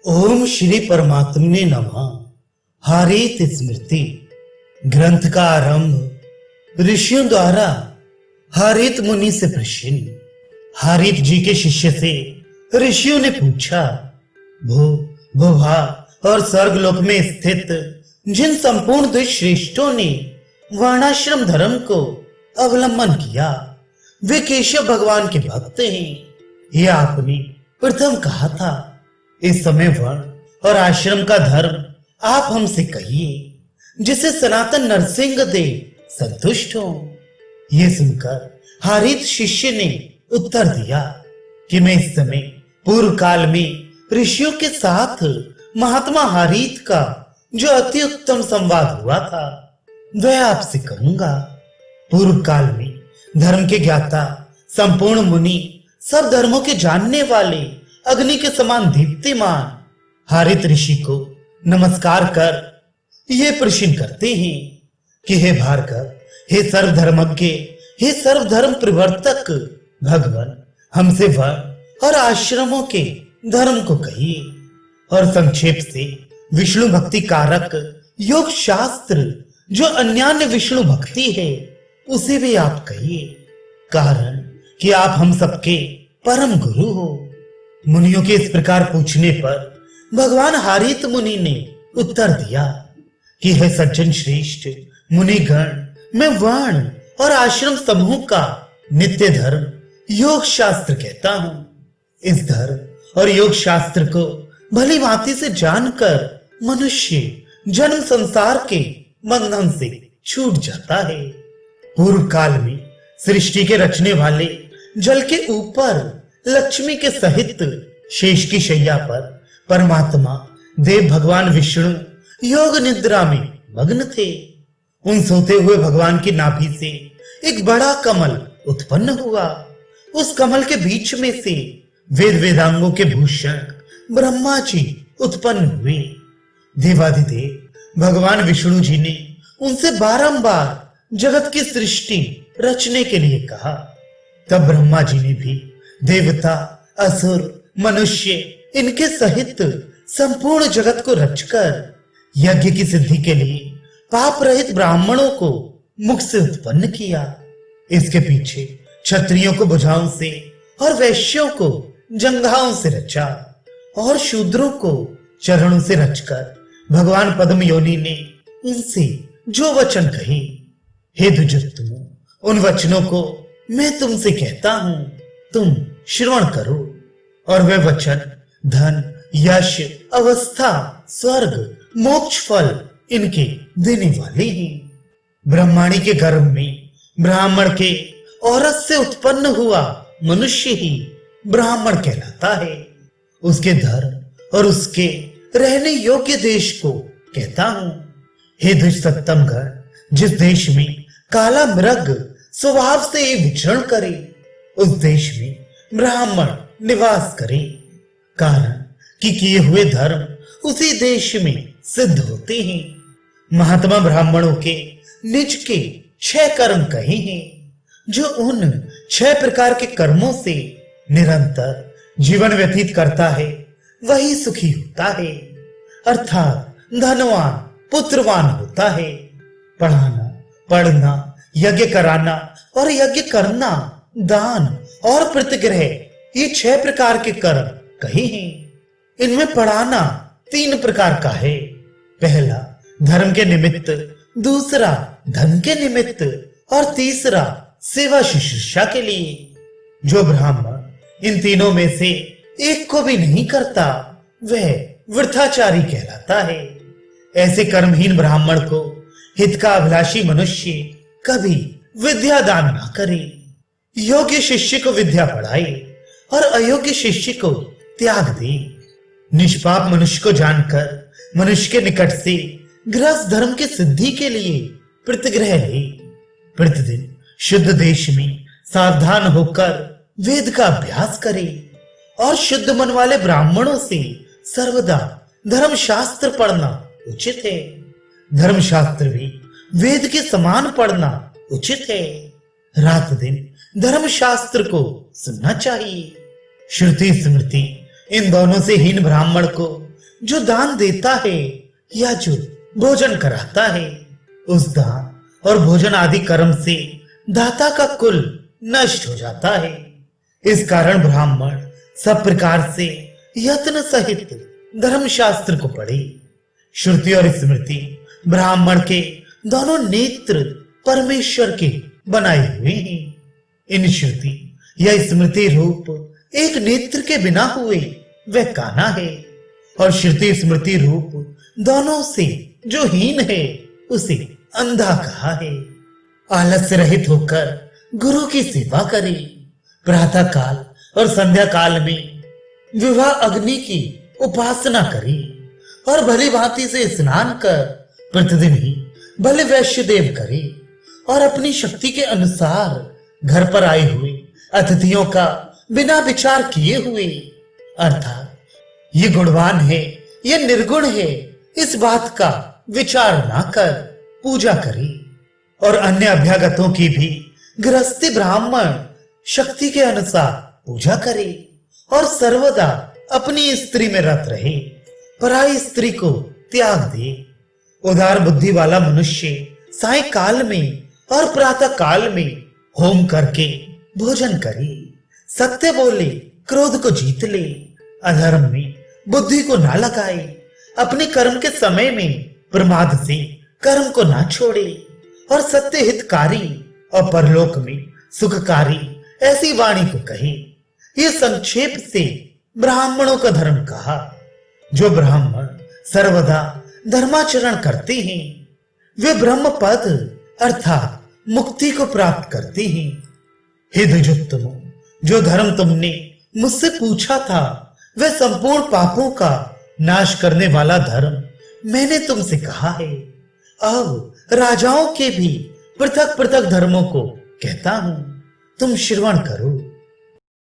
ओम श्री परमात्मने नमः। हारीत स्मृति ग्रंथ का आरंभ ऋषियों द्वारा हारीत मुनि से प्रश्न। हारीत जी के शिष्य से ऋषियों ने पूछा, भू भुभा और स्वर्गलोक में स्थित जिन संपूर्ण दुष्श्रेष्ठों ने वर्णाश्रम धर्म को अवलंबन किया वे केशव भगवान के भक्त हैं। यह आपने प्रथम कहा था। इस समय वर्ण और आश्रम का धर्म आप हमसे कहिए, जिसे सनातन नरसिंह देव संतुष्ट हो। ये सुनकर हारीत शिष्य ने उत्तर दिया कि मैं इस समय पूर्व काल में ऋषियों के साथ महात्मा हारीत का जो अति उत्तम संवाद हुआ था वह आपसे कहूंगा। पूर्व काल में धर्म के ज्ञाता संपूर्ण मुनि, सब धर्मों के जानने वाले, अग्नि के समान दीप्तिमान हारीत ऋषि को नमस्कार कर ये प्रश्न करते हैं कि हे भार्गव, हे सर्वधर्मज्ञ, हे सर्वधर्म प्रवर्तक भगवान, हमसे वर्ण और आश्रमों के धर्म को कहिए और संक्षेप से विष्णु भक्ति कारक योग शास्त्र जो अन्यान्य विष्णु भक्ति है उसे भी आप कहिए, कारण कि आप हम सबके परम गुरु हो। मुनियों के इस प्रकार पूछने पर भगवान हारीत मुनि ने उत्तर दिया कि हे सज्जन श्रेष्ठ मुनिगण, मैं वर्ण और आश्रम समूह का नित्य धर्म योग शास्त्र कहता हूं। इस धर्म और योग शास्त्र को भली भांति से जानकर मनुष्य जन्म संसार के बंधन से छूट जाता है। पूर्व काल में सृष्टि के रचने वाले जल के ऊपर लक्ष्मी के सहित शेष की शैया पर परमात्मा देव भगवान विष्णु योग निद्रा में मग्न थे। उन सोते हुए भगवान की नाभि से एक बड़ा कमल उत्पन्न हुआ। उस कमल के बीच में से वेद वेदांगों के भूषण ब्रह्मा जी उत्पन्न हुए। देवाधिदेव भगवान विष्णु जी ने उनसे बारंबार जगत की सृष्टि रचने के लिए कहा। तब ब्रह्मा जी ने भी देवता, असुर, मनुष्य इनके सहित संपूर्ण जगत को रचकर यज्ञ की सिद्धि के लिए पाप रहित ब्राह्मणों को मुख से उत्पन्न किया। इसके पीछे क्षत्रियों को भुजाओं से और वैश्यों को जंघाओं से रचा और शूद्रों को चरणों से रचकर भगवान पद्म योनि ने उनसे जो वचन कहे, हे दुर्जनों, उन वचनों को मैं तुमसे कहता हूं, तुम श्रवण करो। और वे वचन धन, यश, अवस्था, स्वर्ग, मोक्ष फल इनके देने वाले हैं। ब्रह्माणी के गर्भ में ब्राह्मण के औरत से उत्पन्न हुआ मनुष्य ही ब्राह्मण कहलाता है। उसके धर्म और उसके रहने योग्य देश को कहता हूं। हे दुष्टतम गण, जिस देश में काला मृग स्वभाव से विचरण करे उस देश में ब्राह्मण निवास करे, कारण कि किए हुए धर्म उसी देश में सिद्ध होते हैं। महात्मा ब्राह्मणों के निज के 6 कर्म कहे हैं, जो उन 6 प्रकार के कर्मों से निरंतर जीवन व्यतीत करता है वही सुखी होता है, अर्थात धनवान पुत्रवान होता है। पढ़ाना, पढ़ना, यज्ञ कराना और यज्ञ करना, दान और प्रतिग्रह, ये 6 प्रकार के कर्म कहे हैं। इनमें पढ़ाना 3 प्रकार का है। पहला धर्म के निमित्त, दूसरा धन के निमित्त और तीसरा सेवा शुश्रूषा के लिए। जो ब्राह्मण इन तीनों में से एक को भी नहीं करता वह वृथाचारी कहलाता है। ऐसे कर्महीन ब्राह्मण को हित का अभिलाषी मनुष्य कभी विद्या दान ना करे। योग्य शिष्य को विद्या पढ़ाए और अयोग्य शिष्य को त्याग दे। निष्पाप मनुष्य को जानकर मनुष्य के निकट से गृहस्थ धर्म की सिद्धि के लिए प्रतिग्रह ले। प्रतिदिन शुद्ध देश में सावधान होकर वेद का अभ्यास करे और शुद्ध मन वाले ब्राह्मणों से सर्वदा धर्म शास्त्र पढ़ना उचित है। धर्म शास्त्र भी वेद के समान पढ़ना उचित है। रात दिन धर्म शास्त्र को सुनना चाहिए। श्रुति स्मृति इन दोनों से हीन ब्राह्मण को जो दान देता है या जो भोजन कराता है, उस दान और भोजन आदि कर्म से दाता का कुल नष्ट हो जाता है। इस कारण ब्राह्मण सब प्रकार से यत्न सहित धर्मशास्त्र को पढ़े। श्रुति और स्मृति ब्राह्मण के दोनों नेत्र परमेश्वर के बनाए हुए हैं। इन श्रुति या स्मृति रूप एक नेत्र के बिना हुए वह काना है, और श्रुति स्मृति रूप दोनों से जो हीन है उसे अंधा कहा है। आलस्य रहित होकर गुरु की सेवा करे। प्रातः काल और संध्या काल में विवाह अग्नि की उपासना करे और भली भांति से स्नान कर प्रतिदिन ही भले वैश्य देव करे और अपनी शक्ति के अनुसार घर पर आए हुए अतिथियों का बिना विचार किए हुए, अर्थात ये गुणवान है ये निर्गुण है, इस बात का विचार ना कर पूजा करे। और अन्य अभ्यागतों की भी गृहस्थी ब्राह्मण शक्ति के अनुसार पूजा करे और सर्वदा अपनी स्त्री में रत रहे, पराई स्त्री को त्याग दे। उदार बुद्धि वाला मनुष्य साय काल में और प्रातः काल में होम करके भोजन करे, सत्य बोले, क्रोध को जीत ले, अधर्म में बुद्धि को ना लगाए, अपने कर्म के समय में प्रमाद से कर्म को ना छोड़े और सत्य हितकारी और परलोक में सुखकारी ऐसी वाणी को कहे। ये संक्षेप से ब्राह्मणों का धर्म कहा। जो ब्राह्मण सर्वदा धर्माचरण करते हैं वे ब्रह्म पद अर्थात मुक्ति को प्राप्त करते हैं। हे द्विजोत्तमो, जो धर्म तुमने मुझसे पूछा था वह संपूर्ण पापों का नाश करने वाला धर्म मैंने तुमसे कहा है। अब राजाओं के भी पृथक पृथक धर्मों को कहता हूं, तुम श्रवण करो।